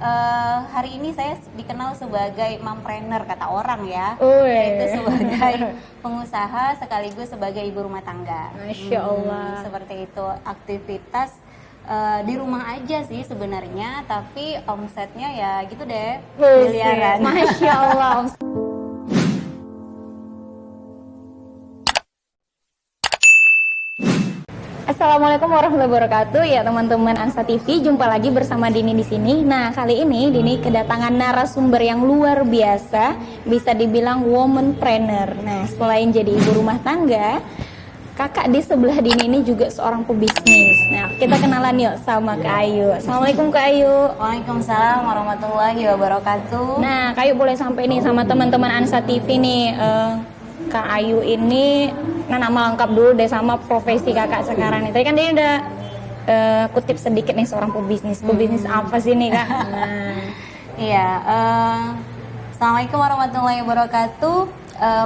Hari ini saya dikenal sebagai mompreneur kata orang ya, Uy. yaitu sebagai pengusaha sekaligus sebagai ibu rumah tangga. Masya Allah. Seperti itu, aktivitas di rumah aja sih sebenarnya, tapi omsetnya ya gitu deh, miliaran. Masya Allah. Assalamualaikum warahmatullahi wabarakatuh. Ya teman-teman Ansa TV, jumpa lagi bersama Dini di sini. Nah, kali ini Dini kedatangan narasumber yang luar biasa, bisa dibilang womanpreneur. Nah, selain jadi ibu rumah tangga, kakak di sebelah Dini ini juga seorang pebisnis. Nah, kita kenalan yuk sama Kak Ayu. Assalamualaikum Kak Ayu. Waalaikumsalam warahmatullahi wabarakatuh. Nah, Kak Ayu boleh sampai nih sama teman-teman Ansa TV nih, Kak Ayu ini, nah nama lengkap dulu deh sama profesi kakak sekarang nih. Tadi kan dia udah kutip sedikit nih seorang pebisnis. Pebisnis apa sih nih Kak? Nah. Iya, Assalamualaikum warahmatullahi wabarakatuh.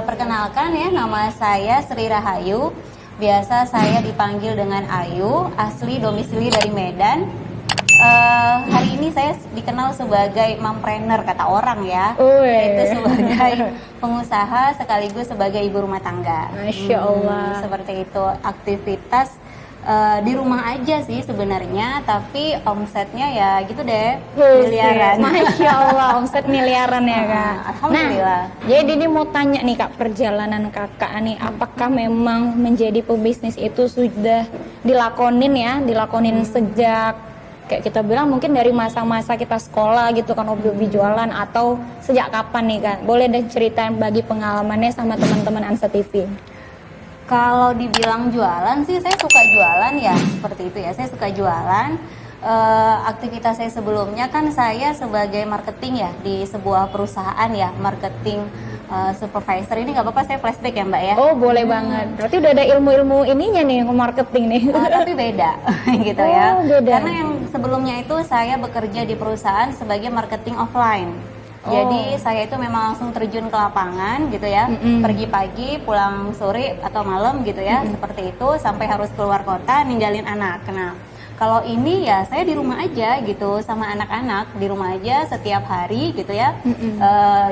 Perkenalkan ya, nama saya Sri Rahayu. Biasa saya dipanggil dengan Ayu, asli domisili dari Medan. Hari ini saya dikenal sebagai mompreneur kata orang ya, yaitu sebagai pengusaha sekaligus sebagai ibu rumah tangga. Masya Allah. Seperti itu, aktivitas di rumah aja sih sebenarnya, tapi omsetnya ya gitu deh, miliaran. Masya Allah, omset miliaran ya Kak. Alhamdulillah. Nah, jadi ini mau tanya nih Kak, perjalanan kakak nih, apakah memang menjadi pebisnis itu sudah dilakonin sejak kayak kita bilang mungkin dari masa-masa kita sekolah gitu kan, hobi-hobi jualan, atau sejak kapan nih Kak? Boleh deh ceritain bagi pengalamannya sama teman-teman Ansa TV. Kalau dibilang jualan sih, saya suka jualan ya, seperti itu ya, saya suka jualan. Aktivitas saya sebelumnya kan saya sebagai marketing ya di sebuah perusahaan ya, marketing supervisor. Ini nggak apa-apa saya flashback ya Mbak ya? Oh boleh banget, berarti udah ada ilmu-ilmu ininya nih, marketing nih. Tapi beda gitu ya, beda. karena yang sebelumnya itu saya bekerja di perusahaan sebagai marketing offline. Jadi saya itu memang langsung terjun ke lapangan gitu ya, pergi pagi, pulang sore atau malam gitu ya, seperti itu, sampai harus keluar kota ninggalin anak. Nah, kalau ini ya saya di rumah aja gitu sama anak-anak, di rumah aja setiap hari gitu ya.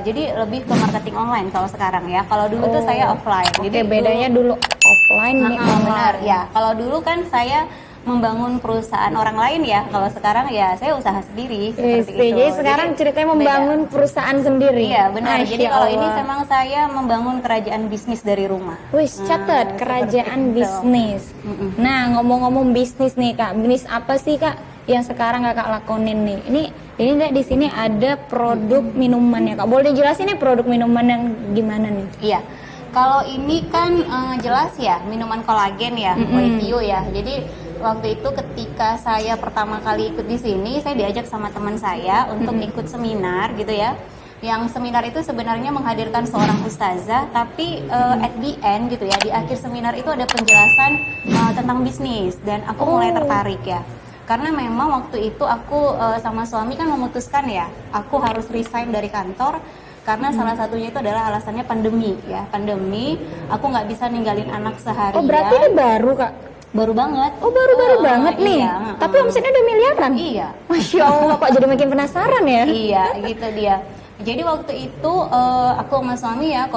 Jadi lebih ke marketing online kalau sekarang ya. Kalau dulu tuh saya offline. Jadi bedanya dulu offline nih online. Benar ya. Kalau dulu kan saya membangun perusahaan orang lain ya. Kalau sekarang ya saya usaha sendiri seperti itu. Jadi sekarang ceritanya membangun perusahaan sendiri. Iya benar. Masya Jadi kalau ini Allah. memang saya membangun kerajaan bisnis dari rumah. Wih, catat kerajaan bisnis. Nah, ngomong-ngomong bisnis nih Kak, bisnis apa sih Kak yang sekarang Kakak lakonin nih? Ini di sini ada produk minuman ya Kak. Boleh dijelasin nih produk minuman yang gimana nih? Iya. Kalau ini kan jelas ya minuman kolagen ya, Waitio ya. Jadi waktu itu ketika saya pertama kali ikut di sini, saya diajak sama teman saya untuk ikut seminar gitu ya. Yang seminar itu sebenarnya menghadirkan seorang ustazah, tapi at the end gitu ya, di akhir seminar itu ada penjelasan tentang bisnis, dan aku mulai tertarik ya. Karena memang waktu itu aku sama suami kan memutuskan ya, aku harus resign dari kantor. Karena salah satunya itu adalah alasannya pandemi ya, pandemi, aku nggak bisa ninggalin anak seharian. Oh berarti ini baru Kak? Baru banget. Oh baru banget nih. Iya, Tapi omsetnya udah miliaran. Iya. Masya Allah, kok jadi makin penasaran ya? Iya, gitu dia. Jadi waktu itu aku sama suami ya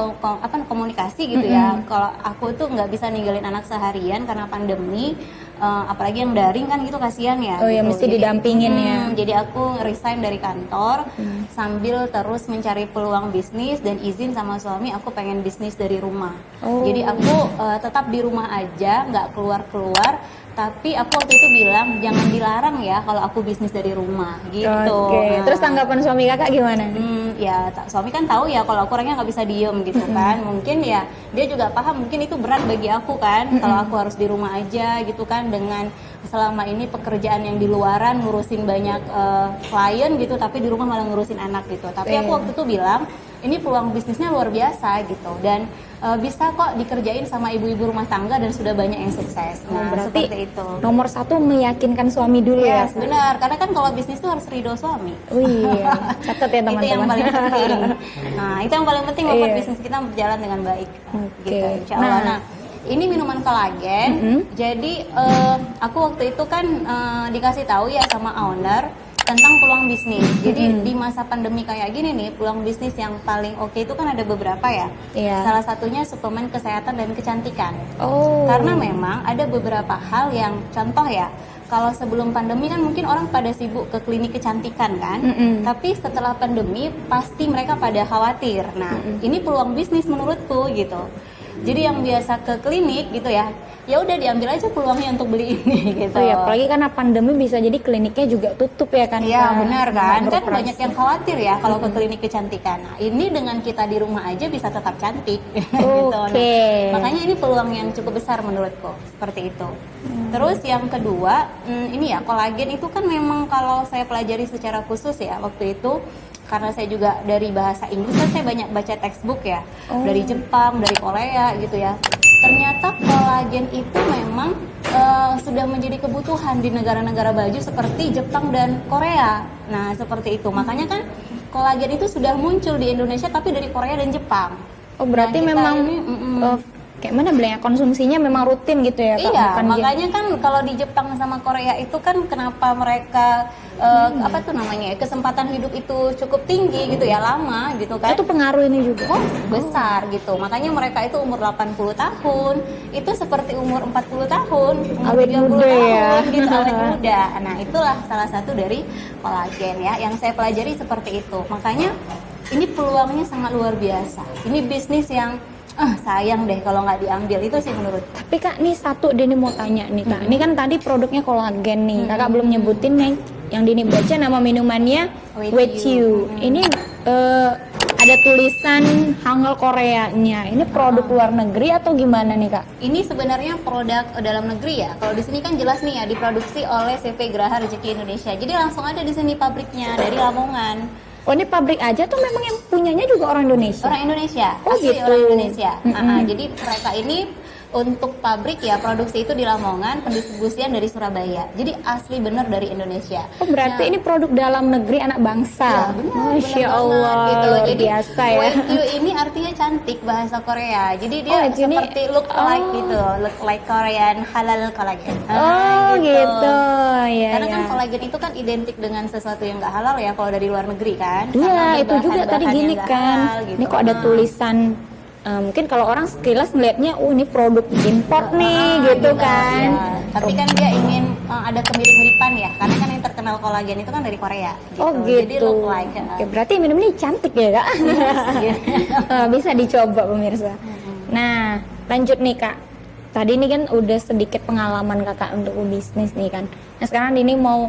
komunikasi gitu ya. Kalau aku tuh nggak bisa ninggalin anak seharian karena pandemi, apalagi yang daring kan gitu kasihan ya. Oh ya, gitu. mesti didampingin ya. Jadi aku resign dari kantor sambil terus mencari peluang bisnis, dan izin sama suami aku pengen bisnis dari rumah. Jadi aku tetap di rumah aja, nggak keluar-keluar. Tapi aku waktu itu bilang jangan dilarang ya kalau aku bisnis dari rumah gitu. Oke. Terus tanggapan suami kakak gimana? Ya suami kan tahu ya kalau aku orangnya nggak bisa diem gitu kan. Mungkin ya dia juga paham mungkin itu berat bagi aku kan, kalau aku harus di rumah aja gitu kan, dengan selama ini pekerjaan yang di luaran ngurusin banyak klien gitu, tapi di rumah malah ngurusin anak gitu. Tapi aku waktu itu bilang ini peluang bisnisnya luar biasa gitu, dan bisa kok dikerjain sama ibu-ibu rumah tangga dan sudah banyak yang sukses. Nah, berarti seperti itu. Nomor satu meyakinkan suami dulu ya. Benar, karena kan kalau bisnis itu harus ridho suami. Wih, catat ya teman-teman. Itu yang paling penting. Nah, itu yang paling penting membuat bisnis kita berjalan dengan baik. Gitu, insya Allah. Nah, ini minuman kolagen. Jadi aku waktu itu kan dikasih tahu ya sama owner tentang peluang bisnis. Jadi di masa pandemi kayak gini nih, peluang bisnis yang paling oke itu kan ada beberapa ya. Iya. Salah satunya suplemen kesehatan dan kecantikan. Oh. Karena memang ada beberapa hal yang contoh ya. Kalau sebelum pandemi kan mungkin orang pada sibuk ke klinik kecantikan kan. Tapi setelah pandemi pasti mereka pada khawatir. Nah, ini peluang bisnis menurutku gitu. Jadi yang biasa ke klinik gitu ya, ya udah diambil aja peluangnya untuk beli ini gitu. Oh ya, apalagi karena pandemi bisa jadi kliniknya juga tutup ya kan? Iya benar kan, Nggak kan beroperasi. banyak yang khawatir ya kalau ke klinik kecantikan. Nah, ini dengan kita di rumah aja bisa tetap cantik gitu. Nah, makanya ini peluang yang cukup besar menurutku, seperti itu. Terus yang kedua, ini ya kolagen itu kan memang kalau saya pelajari secara khusus ya waktu itu, karena saya juga dari bahasa Inggris kan saya banyak baca textbook ya, dari Jepang, dari Korea gitu ya. Ternyata kolagen itu memang sudah menjadi kebutuhan di negara-negara baju seperti Jepang dan Korea. Nah seperti itu, makanya kan kolagen itu sudah muncul di Indonesia tapi dari Korea dan Jepang. Oh berarti Nah, kita memang ini, kayak mana bilangnya, konsumsinya memang rutin gitu ya Kak? iya, Bukan makanya kan kalau di Jepang sama Korea itu kan kenapa mereka apa tuh namanya ya, kesempatan hidup itu cukup tinggi gitu ya, lama gitu kan. itu pengaruh ini juga. Besar gitu. Makanya mereka itu umur 80 tahun, itu seperti umur 40 tahun, umur Awet 30 muda tahun ya. gitu, awet muda. Nah, itulah salah satu dari kolagen ya yang saya pelajari seperti itu. Makanya ini peluangnya sangat luar biasa. Ini bisnis yang sayang deh kalau nggak diambil, itu sih menurut. Tapi Kak, nih satu Dini mau tanya nih Kak. Ini kan tadi produknya kolagen nih. Kakak belum nyebutin nih yang Dini baca nama minumannya With You. Ini ada tulisan Hangul Koreanya. Ini produk luar negeri atau gimana nih Kak? Ini sebenarnya produk dalam negeri ya. Kalau di sini kan jelas nih ya, diproduksi oleh CV Graha Rezeki Indonesia. Jadi langsung ada di sini pabriknya dari Lamongan. Oh ini pabrik aja tuh memang yang punyanya juga orang Indonesia? Orang Indonesia, Oh, asli gitu. orang Indonesia. Jadi mereka ini untuk pabrik ya, produksi itu di Lamongan, pendistribusian dari Surabaya. Jadi asli bener dari Indonesia. Oh berarti ini produk dalam negeri anak bangsa. Ya, benar, Masya benar Allah, banget, gitu. luar Jadi biasa ya. With ini artinya cantik bahasa Korea. Jadi dia Oh, jadi- seperti look like gitu, look like Korean halal collagen. Oh gitu, ya Karena ya. kan kolagen itu kan identik dengan sesuatu yang nggak halal ya kalau dari luar negeri kan. Iya, Karena dia itu juga tadi bahan-bahan gini yang nggak kan. halal, gitu. Ini kok ada tulisan mungkin kalau orang sekilas melihatnya, ini produk import nih gitu Gitu, kan. ya. Tapi kan dia ingin ada kemiripan ya, karena kan yang terkenal kolagen itu kan dari Korea. Gitu. Oh gitu. Jadi look like. Oke, berarti minum ini cantik ya Kak. Bisa dicoba pemirsa. Nah, lanjut nih Kak. Tadi ini kan udah sedikit pengalaman Kakak untuk bisnis nih kan. Nah sekarang ini mau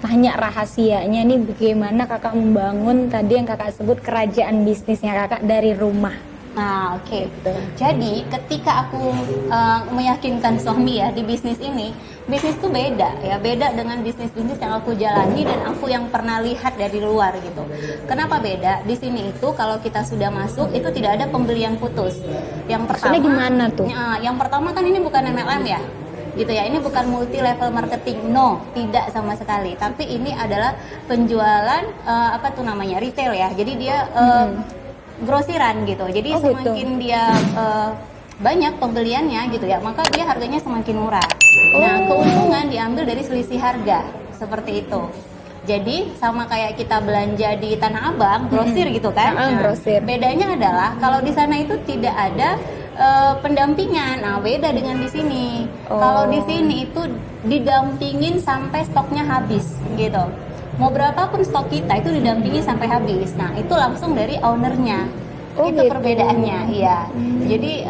tanya rahasianya nih, bagaimana Kakak membangun tadi yang Kakak sebut kerajaan bisnisnya Kakak dari rumah. Nah, oke. Jadi ketika aku meyakinkan suami ya di bisnis ini, bisnis tuh beda ya, beda dengan bisnis-bisnis yang aku jalani dan aku yang pernah lihat dari luar gitu. Kenapa beda? Di sini itu kalau kita sudah masuk itu tidak ada pembelian putus. Yang pertama, Maksudnya gimana tuh? Yang pertama kan ini bukan MLM ya. Gitu ya, ini bukan multi level marketing, no, tidak sama sekali. Tapi ini adalah penjualan apa tuh namanya, retail ya. Jadi dia grosiran gitu. Jadi semakin dia banyak pembeliannya gitu ya, maka dia harganya semakin murah. Nah, keuntungan diambil dari selisih harga seperti itu. Jadi sama kayak kita belanja di Tanah Abang, grosir gitu kan. Grosir. Bedanya adalah kalau di sana itu tidak ada pendampingan. Nah, beda dengan di sini. Kalau di sini itu didampingin sampai stoknya habis gitu. Mau berapapun stok kita itu didampingi sampai habis. Nah, itu langsung dari ownernya. Itu gitu. perbedaannya, iya. Jadi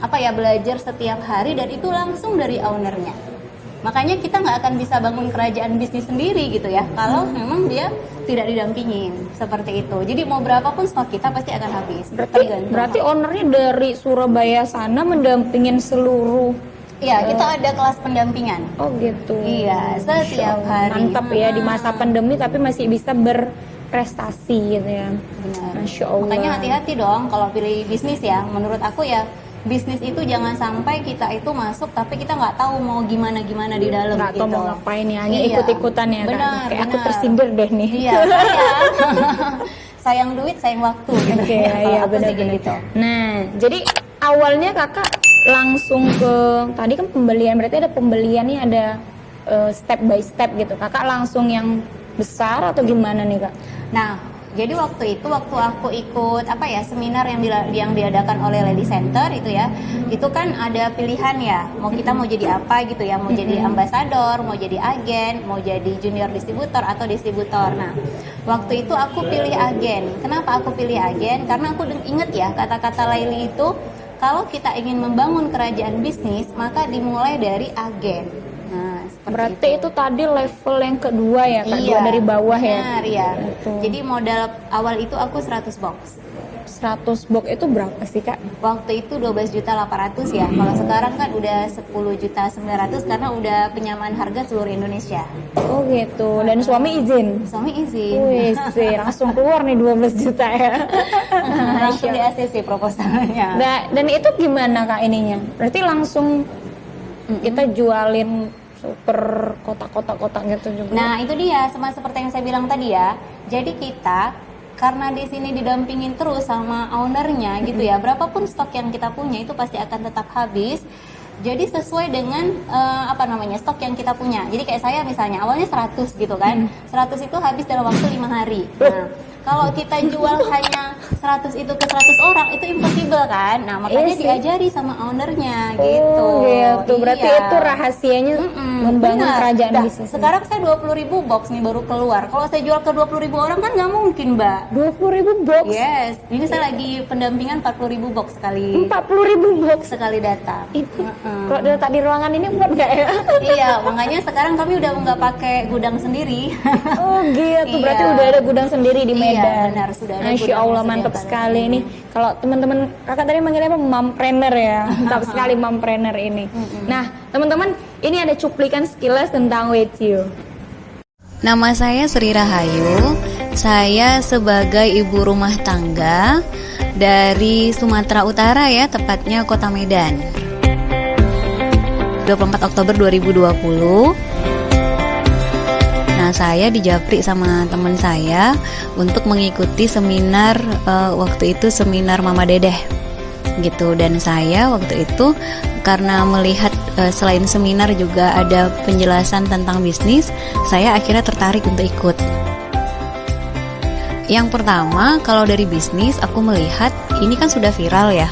apa ya, belajar setiap hari dan itu langsung dari ownernya. Makanya kita nggak akan bisa bangun kerajaan bisnis sendiri gitu ya, kalau memang dia tidak didampingin seperti itu. Jadi mau berapapun stok kita pasti akan habis. Berarti ownernya dari Surabaya sana mendampingin seluruh. Iya, kita ada kelas pendampingan. Oh gitu. Iya, setiap hari. Mantap ya, di masa pandemi tapi masih bisa berprestasi gitu ya. Benar. Masya Allah. Makanya hati-hati dong kalau pilih bisnis ya. Menurut aku ya, bisnis itu jangan sampai kita itu masuk tapi kita nggak tahu mau gimana di dalam nggak gitu. tahu mau ngapain ya, hanya Iya. ikut-ikutan ya. Benar, Kak. Kayak aku benar. tersindir deh nih. Iya, sayang duit, sayang waktu gitu. Oke, Kalau iya aku sih kayak benar-benar. gitu. Nah, jadi awalnya Kakak langsung ke, tadi kan pembelian, berarti ada pembeliannya, ada step by step gitu. Kakak langsung yang besar atau gimana nih Kak? Nah, jadi waktu aku ikut seminar yang diadakan oleh Lady Center itu ya, itu kan ada pilihan ya, kita mau jadi apa gitu ya, mau jadi ambasador, mau jadi agen, mau jadi junior distributor atau distributor. Nah, waktu itu aku pilih agen. Kenapa aku pilih agen? Karena aku inget ya kata-kata Laili itu, kalau kita ingin membangun kerajaan bisnis, maka dimulai dari agen. Nah, berarti itu tadi level yang kedua ya Kak, iya, dari bawah ya? Benar, iya. Gitu. Jadi modal awal itu aku 100 box. 100 box itu berapa sih Kak? Waktu itu 12.800.000 ya. Kalau sekarang kan udah 10.900.000 karena udah penyamaan harga seluruh Indonesia. Oh gitu. Dan suami izin? Suami izin. Wih, langsung keluar nih 12 juta ya. Langsung di ACC proposalnya. Dan itu gimana Kak ininya? Berarti langsung kita jualin super kotak-kotak gitu juga. Nah, itu dia sama seperti yang saya bilang tadi ya. Jadi kita karena di sini didampingin terus sama ownernya gitu ya, berapapun stok yang kita punya itu pasti akan tetap habis. Jadi sesuai dengan stok yang kita punya. Jadi kayak saya misalnya awalnya 100 gitu kan. 100 itu habis dalam waktu 5 hari. Nah, kalau kita jual hanya 100 itu ke 100 orang itu impossible kan. Nah, makanya diajari sama ownernya gitu. Oh, gitu. Berarti itu rahasianya membangun kerajaan bisnis. Sekarang saya 20.000 box nih baru keluar. Kalau saya jual ke 20.000 orang kan nggak mungkin, Mbak. 20.000 box? Yes. Ini saya lagi pendampingan 40.000 box sekali. 40.000 box sekali datang. Itu kalau letak di ruangan ini buat nggak ya? Iya, makanya sekarang kami udah nggak pakai gudang sendiri. Oh gitu, berarti udah ada gudang sendiri di Medan. Iya, benar, sudah ada. Masya Allah, mantap sekali nih. Kalau teman-teman, kakak tadi manggilnya apa? Mompreneur ya, mantap sekali mompreneur ini. Nah, teman-teman, ini ada cuplikan sekilas tentang With You. Nama saya Sri Rahayu. Saya sebagai ibu rumah tangga dari Sumatera Utara ya, tepatnya Kota Medan. 24 Oktober 2020. Nah, saya dijapri sama teman saya untuk mengikuti seminar waktu itu seminar Mama Dedeh gitu. Dan saya waktu itu karena melihat selain seminar juga ada penjelasan tentang bisnis, saya akhirnya tertarik untuk ikut. Yang pertama, kalau dari bisnis aku melihat ini kan sudah viral ya,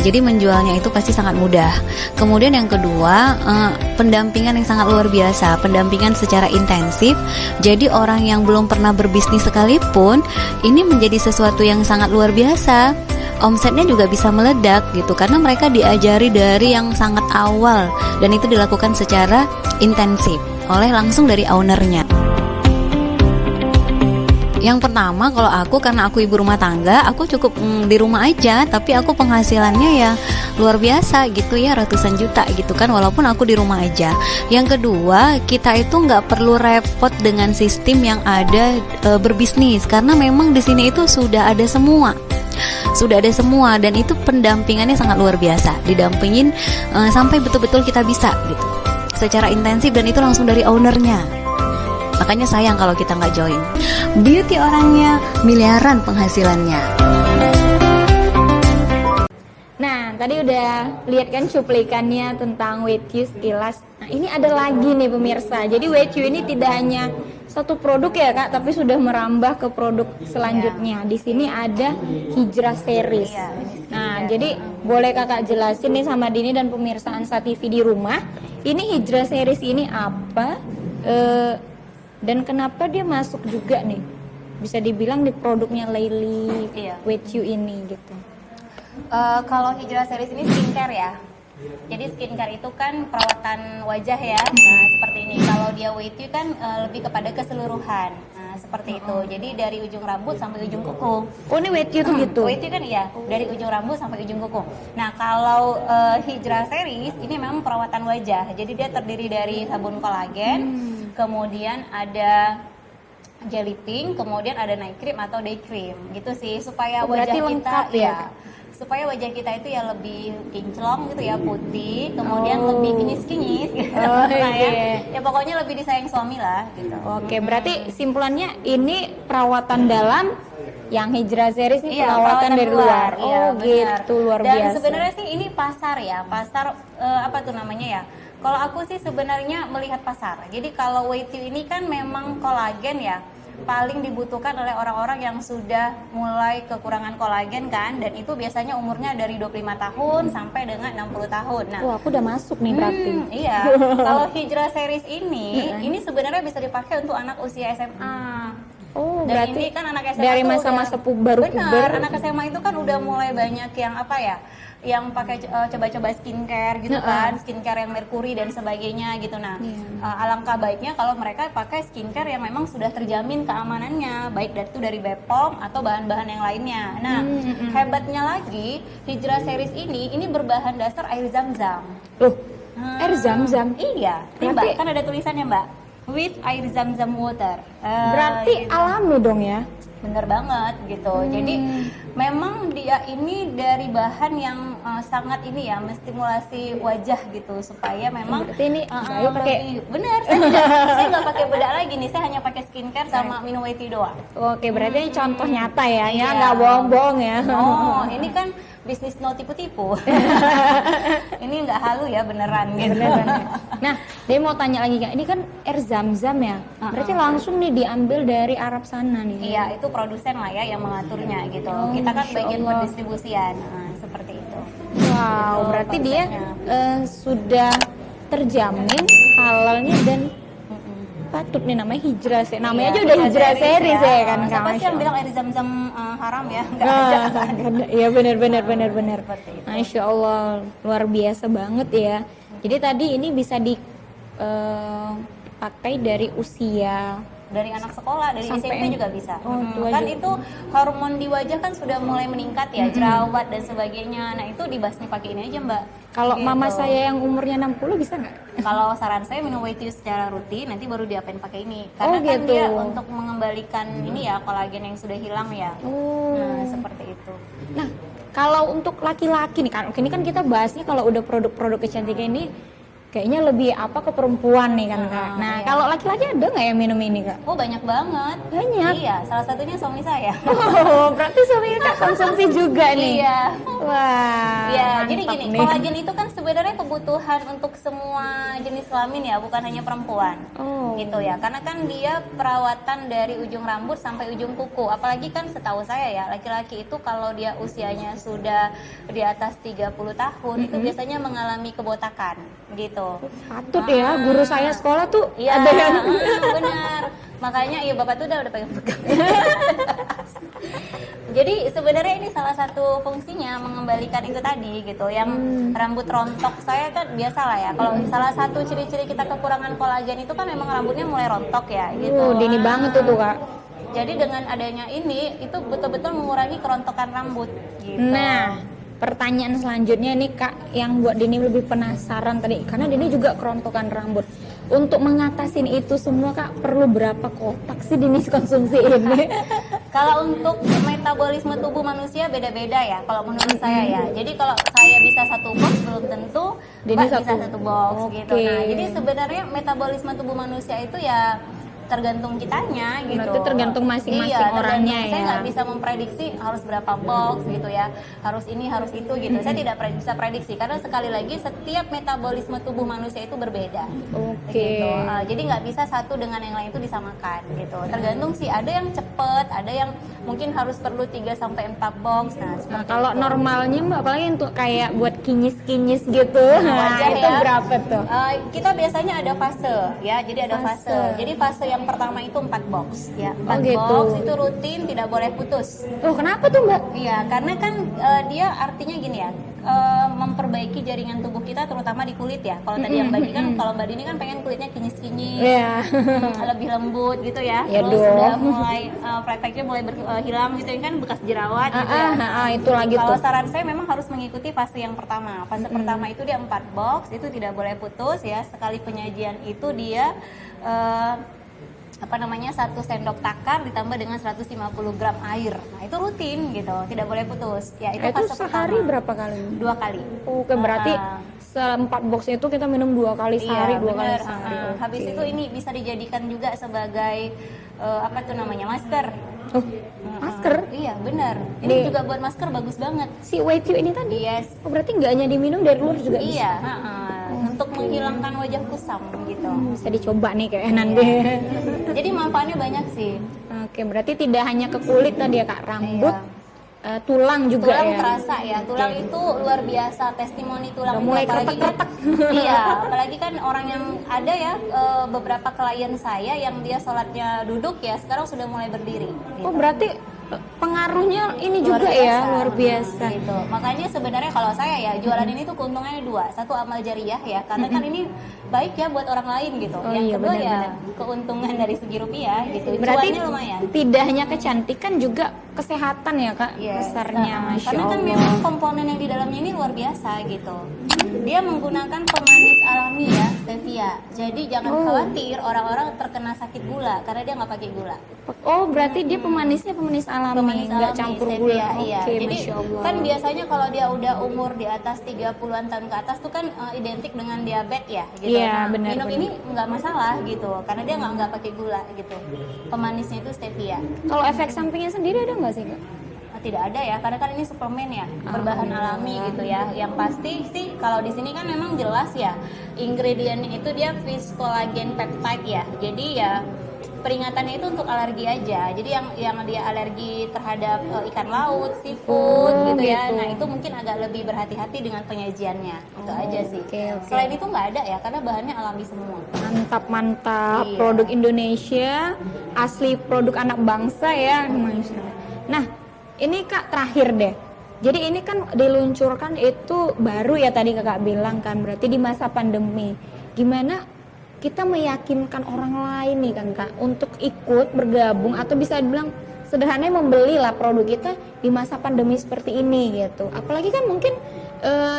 jadi menjualnya itu pasti sangat mudah. Kemudian yang kedua, pendampingan yang sangat luar biasa, pendampingan secara intensif. Jadi orang yang belum pernah berbisnis sekalipun, ini menjadi sesuatu yang sangat luar biasa. Omsetnya juga bisa meledak gitu, karena mereka diajari dari yang sangat awal, dan itu dilakukan secara intensif oleh langsung dari ownernya. Yang pertama, kalau aku karena aku ibu rumah tangga, aku cukup di rumah aja, tapi aku penghasilannya ya luar biasa gitu ya, ratusan juta gitu kan, walaupun aku di rumah aja. Yang kedua, kita itu nggak perlu repot dengan sistem yang ada berbisnis, karena memang di sini itu sudah ada semua. Dan itu pendampingannya sangat luar biasa, didampingin sampai betul-betul kita bisa gitu, secara intensif, dan itu langsung dari ownernya. Makanya sayang kalau kita nggak join. Beauty orangnya miliaran penghasilannya. Nah, tadi udah lihat kan cuplikannya tentang With You sekilas. Nah, ini ada lagi nih pemirsa. Jadi With You ini tidak hanya satu produk ya Kak, tapi sudah merambah ke produk selanjutnya. Di sini ada Hijrah Series. Nah, jadi boleh Kakak jelasin nih sama Dini dan pemirsa Ansa TV di rumah, ini Hijrah Series ini apa? Dan kenapa dia masuk juga nih, bisa dibilang di produknya Laili With You ini gitu. Kalau Hijrah Series ini skincare ya. Jadi skincare itu kan perawatan wajah ya. Nah, seperti ini. Kalau dia With You kan lebih kepada keseluruhan. Nah, seperti itu. Jadi dari ujung rambut sampai ujung kuku. Oh, ini With You tuh gitu. With You kan iya, dari ujung rambut sampai ujung kuku. Nah, kalau Hijrah Series ini memang perawatan wajah. Jadi dia terdiri dari sabun kolagen, kemudian ada jelly pink, kemudian ada night cream atau day cream. Gitu sih, supaya wajah kita supaya wajah kita itu ya lebih kinclong gitu ya, putih, kemudian lebih kinyis-kinyis gitu. Ya pokoknya lebih disayang suami lah gitu. Oke, berarti simpulannya ini perawatan dalam, yang Hijrah Series ini perawatan dari luar. Iya, gitu, luar biasa. Dan sebenarnya sih ini pasar ya, pasar apa tuh namanya ya? Kalau aku sih sebenarnya melihat pasar. Jadi kalau Waytiu ini kan memang kolagen ya, paling dibutuhkan oleh orang-orang yang sudah mulai kekurangan kolagen kan, dan itu biasanya umurnya dari 25 tahun sampai dengan 60 tahun. Nah, Wah, aku udah masuk nih berarti. iya. Kalau Hijrah series ini sebenarnya bisa dipakai untuk anak usia SMA. Oh, Dan berarti ini kan anak SMA dari tuh masa-masa udah- baru Benar, puber. anak SMA itu kan udah mulai banyak yang apa ya, yang pakai coba-coba skincare gitu kan, skincare yang merkuri dan sebagainya gitu. Nah, alangkah baiknya kalau mereka pakai skincare yang memang sudah terjamin keamanannya, baik dari BPOM atau bahan-bahan yang lainnya. Nah, hebatnya lagi Hijrah series ini berbahan dasar air zam-zam. Loh, air zam-zam. Iya, nih, Mbak, Berarti- kan ada tulisannya Mbak, with air zam-zam water. Berarti Gitu. alami dong ya? Bener banget gitu. Jadi memang dia ini dari bahan yang sangat ini ya, menstimulasi wajah gitu supaya memang Berarti ini saya pakai bener. Saya nggak pakai bedak lagi nih. Saya hanya pakai skincare sama minum Waytiu doang. Oke, berarti ini contoh nyata ya, ya Iya. nggak bohong-bohong ya. Oh, ini kan bisnis no tipu-tipu. Ini nggak halu ya, beneran gitu. Beneran ya. Nah, dia mau tanya lagi Kak, ini kan air zam-zam ya, berarti langsung nih diambil dari Arab sana nih. Iya, itu produsen lah ya yang mengaturnya gitu. Oh, Kita kan Masya bagian Allah. pendistribusian, seperti itu. Wow, Gitu berarti dia konsepnya. sudah terjamin halalnya dan patut nih namanya Hijrah sih. Namanya Iya, aja udah Hijrah series ya kan Kak. Siapa sih Masya yang bilang Allah. air zam-zam haram ya? Nggak ada. Iya benar. Seperti itu. Masya Allah, luar biasa banget ya. Jadi tadi ini bisa dipakai dari usia Dari anak sekolah, dari Sampai SMP juga bisa. Oh, itu Kan aja. itu hormon di wajah kan sudah mulai meningkat ya, jerawat dan sebagainya. Nah, itu dibasmi pakai ini aja, Mbak. kalau Gitu. mama saya yang umurnya 60 bisa nggak? Kalau saran saya minum Waytiu secara rutin, nanti baru diapain pakai ini. Karena Oh, kan gitu. dia untuk mengembalikan ini ya, kolagen yang sudah hilang ya. Oh. Nah, seperti itu. Nah, kalau untuk laki-laki nih kan, ini kan kita bahasnya kalau udah produk-produk kecantikan ini kayaknya lebih apa ke perempuan nih kan Kak. Nah, iya. kalau laki-laki ada nggak yang minum ini Kak? Oh, banyak banget. Banyak. Iya, salah satunya suami saya. Oh, berarti suami Kak konsumsi juga nih. Iya. Wah. Ya, jadi mantap gini, nih. kolagen itu kan sebenarnya kebutuhan untuk semua jenis kelamin ya, bukan hanya perempuan. Oh. Gitu ya. Karena kan dia perawatan dari ujung rambut sampai ujung kuku. Apalagi kan setahu saya ya, laki-laki itu kalau dia usianya sudah di atas 30 tahun itu biasanya mengalami kebotakan gitu. Patut ya, guru saya sekolah tuh Iya, ada yang benar. Makanya iya Bapak tuh udah pegang-pegang. Jadi sebenarnya ini salah satu fungsinya mengembalikan itu tadi gitu. Yang rambut rontok saya kan biasa lah ya. Kalau salah satu ciri-ciri kita kekurangan kolagen itu kan memang rambutnya mulai rontok ya gitu. dini banget tuh Kak. Jadi dengan adanya ini itu betul-betul mengurangi kerontokan rambut gitu. Nah, pertanyaan selanjutnya nih Kak, yang buat Dini lebih penasaran tadi, karena Dini juga kerontokan rambut. Untuk mengatasin itu semua Kak, perlu berapa kotak sih Dini konsumsi ini? Kalau untuk metabolisme tubuh manusia beda-beda ya, kalau menurut saya ya. Jadi kalau saya bisa satu box belum tentu Dini Mbak bisa satu. satu box gitu. Oke. Nah, jadi sebenarnya metabolisme tubuh manusia itu ya tergantung kitanya gitu. Berarti tergantung masing-masing Iya, orangnya tergantung. Saya ya. nggak bisa memprediksi harus berapa box gitu ya, harus ini harus itu gitu. Saya tidak bisa prediksi karena sekali lagi setiap metabolisme tubuh manusia itu berbeda. Oke. Gitu. Jadi nggak bisa satu dengan yang lain itu disamakan gitu. Tergantung sih, ada yang cepet, ada yang mungkin harus perlu 3 sampai 4 box. Nah, Nah, seperti kalau itu. normalnya Mbak, apalagi untuk kayak buat kinyis-kinyis gitu, Wajah itu ya. berapa tuh? Kita biasanya ada fase ya. Jadi ada Fase. fase. Jadi fase yang pertama itu 4 box ya. 4 gitu. box itu rutin, tidak boleh putus. Oh, kenapa tuh Mbak? Iya, karena kan dia artinya gini ya, memperbaiki jaringan tubuh kita terutama di kulit ya. Kalau tadi yang Mbak Dini kan, kalau Mbak Dini kan pengen kulitnya kinyis-kinyis, Iya. lebih lembut gitu ya. Ya Terus dong. udah mulai prakteknya mulai hilang gitu kan, bekas jerawat gitu ya. Itu lagi Kalau tuh. saran saya memang harus mengikuti fase yang pertama. Fase pertama itu dia 4 box, itu tidak boleh putus ya. Sekali penyajian itu dia satu sendok takar ditambah dengan 150 gram air. Nah, itu rutin gitu, tidak boleh putus. Ya, itu Itu fase sehari pertama. berapa kali? 2 kali. Oke, berarti se-4 box itu kita minum 2 kali sehari, 2 kali bener. sehari. Habis Oke. itu ini bisa dijadikan juga sebagai masker. Oh, masker? Iya, benar. Ini Nih. juga buat masker bagus banget. Si Waytiu ini tadi? Yes. Oh, berarti nggak hanya diminum dari luar juga bisa? Iya, untuk menghilangkan wajah kusam gitu. Bisa dicoba nih kayak nanti. Jadi manfaatnya banyak sih. Oke, berarti tidak hanya ke kulit tadi ya Kak, rambut, tulang juga Tulang ya. terasa ya, tulang itu luar biasa, testimoni tulang Udah itu mulai apalagi kan, kretek-kretek. iya, apalagi kan orang yang ada ya beberapa klien saya yang dia sholatnya duduk ya, sekarang sudah mulai berdiri. Oh, gitu. berarti pengaruhnya ini Luar juga ya, biasa. luar biasa. Gitu. Makanya sebenarnya kalau saya ya jualan ini tuh keuntungannya dua, satu amal jariah ya, karena kan ini baik ya buat orang lain gitu. Oh Yang iya, kedua ya benar-benar. keuntungan dari segi rupiah gitu. Berarti Cuannya lumayan. tidak hanya kecantikan juga kesehatan ya Kak, Yes. besarnya, Masya Karena kan Allah. memang komponen yang di dalamnya ini luar biasa gitu. Dia menggunakan pemanis alami ya, stevia. Jadi jangan khawatir orang-orang terkena sakit gula karena dia nggak pakai gula. Oh, berarti dia pemanisnya pemanis alami, Pemanis nggak alami, campur stevia, gula. iya. Oke, Jadi Masya Allah. kan biasanya kalau dia udah umur di atas 30-an tahun ke atas tuh kan identik dengan diabetes ya gitu. Iya, Nah, benar, minum benar. ini nggak masalah gitu karena dia nggak pakai gula gitu. Pemanisnya itu stevia. Kalau efek sampingnya sendiri ada nggak sih Kak? Tidak ada ya, karena kan ini suplemen ya, berbahan alami gitu ya. Yang pasti sih kalau di sini kan memang jelas ya, ingredientnya itu dia fish collagen peptide ya. Jadi ya peringatannya itu untuk alergi aja. Jadi yang dia alergi terhadap ikan laut, seafood gitu ya. gitu. Nah itu mungkin agak lebih berhati-hati dengan penyajiannya. Itu aja sih. oke. Selain itu nggak ada ya, karena bahannya alami semua. Mantap, Iya. produk Indonesia, asli produk anak bangsa ya, Masya Allah. Nah, ini Kak terakhir deh. Jadi ini kan diluncurkan itu baru ya tadi Kakak bilang kan, berarti di masa pandemi. Gimana kita meyakinkan orang lain nih kan Kak untuk ikut bergabung atau bisa dibilang sederhananya membeli lah produk kita di masa pandemi seperti ini gitu. Apalagi kan mungkin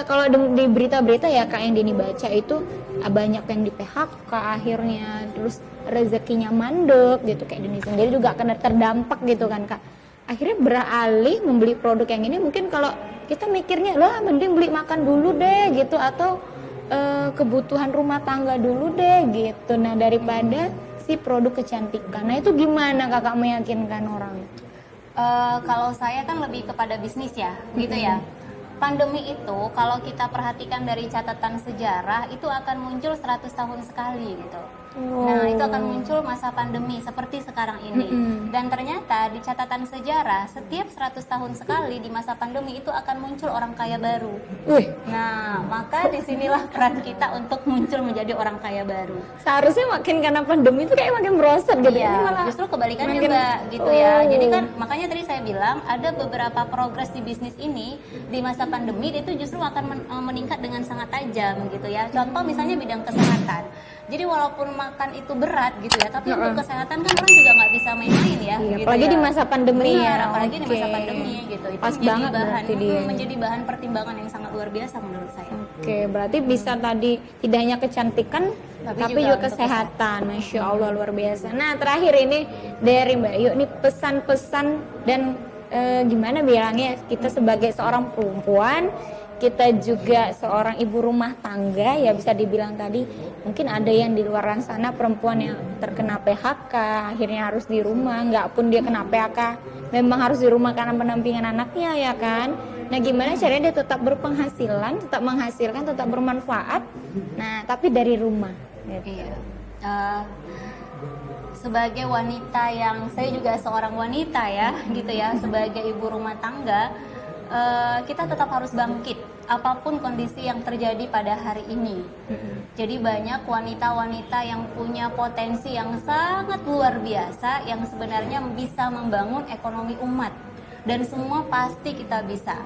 kalau di berita-berita ya Kak yang Dini baca itu banyak yang di PHK akhirnya, terus rezekinya mandek gitu kayak Dini sendiri juga kena terdampak gitu kan Kak. Akhirnya beralih membeli produk yang ini, mungkin kalau kita mikirnya lah mending beli makan dulu deh gitu atau kebutuhan rumah tangga dulu deh gitu. Nah daripada si produk kecantikan. Nah itu gimana Kakak meyakinkan orang? Kalau saya kan lebih kepada bisnis ya, gitu ya. Pandemi itu kalau kita perhatikan dari catatan sejarah itu akan muncul 100 tahun sekali gitu. Nah itu akan muncul masa pandemi seperti sekarang ini. Dan ternyata di catatan sejarah setiap 100 tahun sekali di masa pandemi itu akan muncul orang kaya baru. Nah maka disinilah peran kita untuk muncul menjadi orang kaya baru. Seharusnya makin karena pandemi itu kayak makin merosot gitu. Ini Iya, malah justru kebalikannya makin- Mbak gitu ya. Jadi kan makanya tadi saya bilang ada beberapa progres di bisnis ini di masa pandemi itu justru akan meningkat dengan sangat tajam gitu ya. Contoh misalnya bidang kesehatan. Jadi walaupun makan itu berat gitu ya, tapi untuk kesehatan kan orang juga nggak bisa main-main ya. Iya, gitu apalagi ya. di masa pandemi Benar, ya. apalagi di masa Oke. pandemi gitu. Itu Pas menjadi banget bahan berarti dia. menjadi bahan pertimbangan yang sangat luar biasa menurut saya. Oke, berarti bisa tadi tidak hanya kecantikan tapi juga untuk kesehatan. Masya Allah luar biasa. Nah terakhir ini dari Mbak Yu nih pesan-pesan dan gimana bilangnya kita sebagai seorang perempuan, kita juga seorang ibu rumah tangga ya bisa dibilang tadi mungkin ada yang di luar sana perempuan yang terkena PHK akhirnya harus di rumah, nggak pun dia kena PHK memang harus di rumah karena pendampingan anaknya ya kan. Nah gimana caranya dia tetap berpenghasilan, tetap menghasilkan, tetap bermanfaat, nah tapi dari rumah gitu. Iya. Sebagai wanita yang saya juga seorang wanita ya gitu ya, sebagai ibu rumah tangga kita tetap harus bangkit apapun kondisi yang terjadi pada hari ini. Jadi banyak wanita-wanita yang punya potensi yang sangat luar biasa yang sebenarnya bisa membangun ekonomi umat dan semua pasti kita bisa.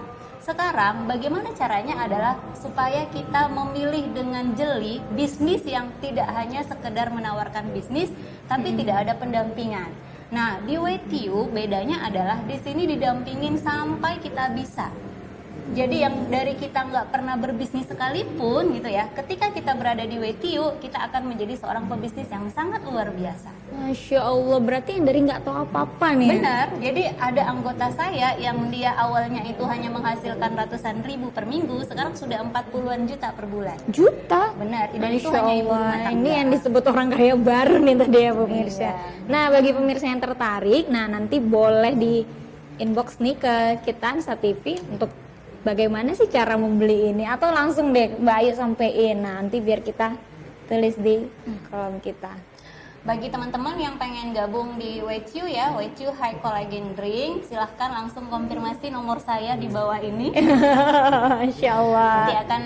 Sekarang bagaimana caranya adalah supaya kita memilih dengan jeli bisnis yang tidak hanya sekedar menawarkan bisnis tapi tidak ada pendampingan. Nah, di WTU bedanya adalah di sini didampingin sampai kita bisa. Jadi yang dari kita nggak pernah berbisnis sekalipun gitu ya, ketika kita berada di WTU, kita akan menjadi seorang pebisnis yang sangat luar biasa. Masya Allah, berarti yang dari nggak tahu apa-apa nih. Benar, jadi ada anggota saya yang dia awalnya itu hanya menghasilkan ratusan ribu per minggu, sekarang sudah 40-an juta per bulan. Juta? Benar, dan itu Masya hanya ibu rumah Allah, tangga. ini yang disebut orang kaya baru nih tadi ya pemirsa. Iya. Nah bagi pemirsa yang tertarik, nah nanti boleh di inbox nih ke kita Ansa TV untuk bagaimana sih cara membeli ini? Atau langsung deh Mbak Ayu sampein, nanti biar kita tulis di kolom kita. Bagi teman-teman yang pengen gabung di WCU ya, WCU High Collagen Drink, silahkan langsung konfirmasi nomor saya di bawah ini. Insya Allah. Nanti akan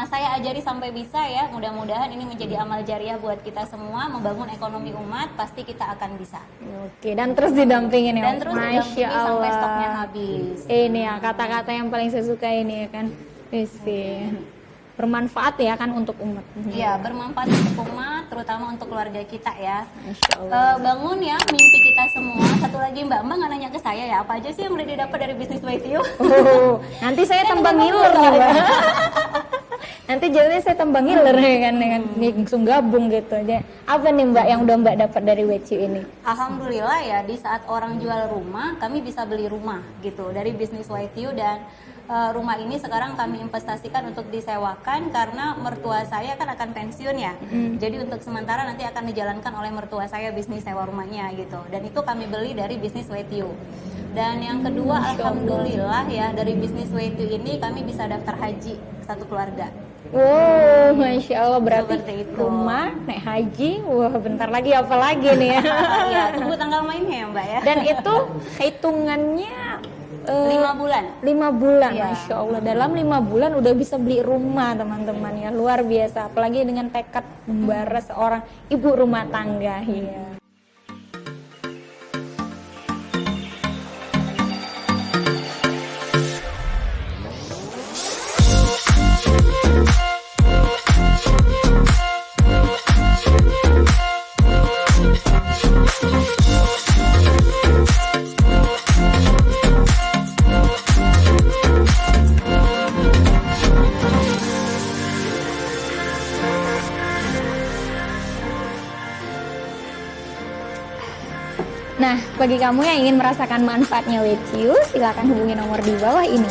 saya ajari sampai bisa ya. Mudah-mudahan ini menjadi amal jariah buat kita semua, membangun ekonomi umat, pasti kita akan bisa. Oke, dan terus didampingin ya. Dan terus Masya didampingi Allah. sampai stoknya habis. Ini ya kata-kata yang paling saya suka ini ya kan. Isi. Bermanfaat ya kan untuk umat. Iya, bermanfaat untuk umat, terutama untuk keluarga kita ya. Masya Allah. Bangun ya mimpi kita semua. Satu lagi Mbak nggak nanya ke saya ya, apa aja sih yang udah didapat dari bisnis WCU? Nanti saya tambah ngiler nih Mbak. Nanti jadinya saya tambah ngiler ya kan dengan langsung gabung gitu aja. Apa nih Mbak yang udah Mbak dapat dari WCU ini? Alhamdulillah ya, di saat orang jual rumah, kami bisa beli rumah gitu dari bisnis WCU. Dan rumah ini sekarang kami investasikan untuk disewakan karena mertua saya kan akan pensiun ya. Jadi untuk sementara nanti akan dijalankan oleh mertua saya bisnis sewa rumahnya gitu. Dan itu kami beli dari bisnis WCU. Dan yang kedua, alhamdulillah ya, dari bisnis WCU ini kami bisa daftar haji satu keluarga. Wow, Masya Allah, berarti Seperti itu. rumah, naik haji, wah bentar lagi apa lagi nih ya. Ya, tunggu tanggal mainnya ya Mbak ya. Dan itu hitungannya 5 bulan. 5 bulan, Ya. Masya Allah. Dalam 5 bulan udah bisa beli rumah teman-teman ya, luar biasa. Apalagi dengan tekad membara seorang ibu rumah tangga ya. Nah, bagi kamu yang ingin merasakan manfaatnya WCU, silakan hubungi nomor di bawah ini.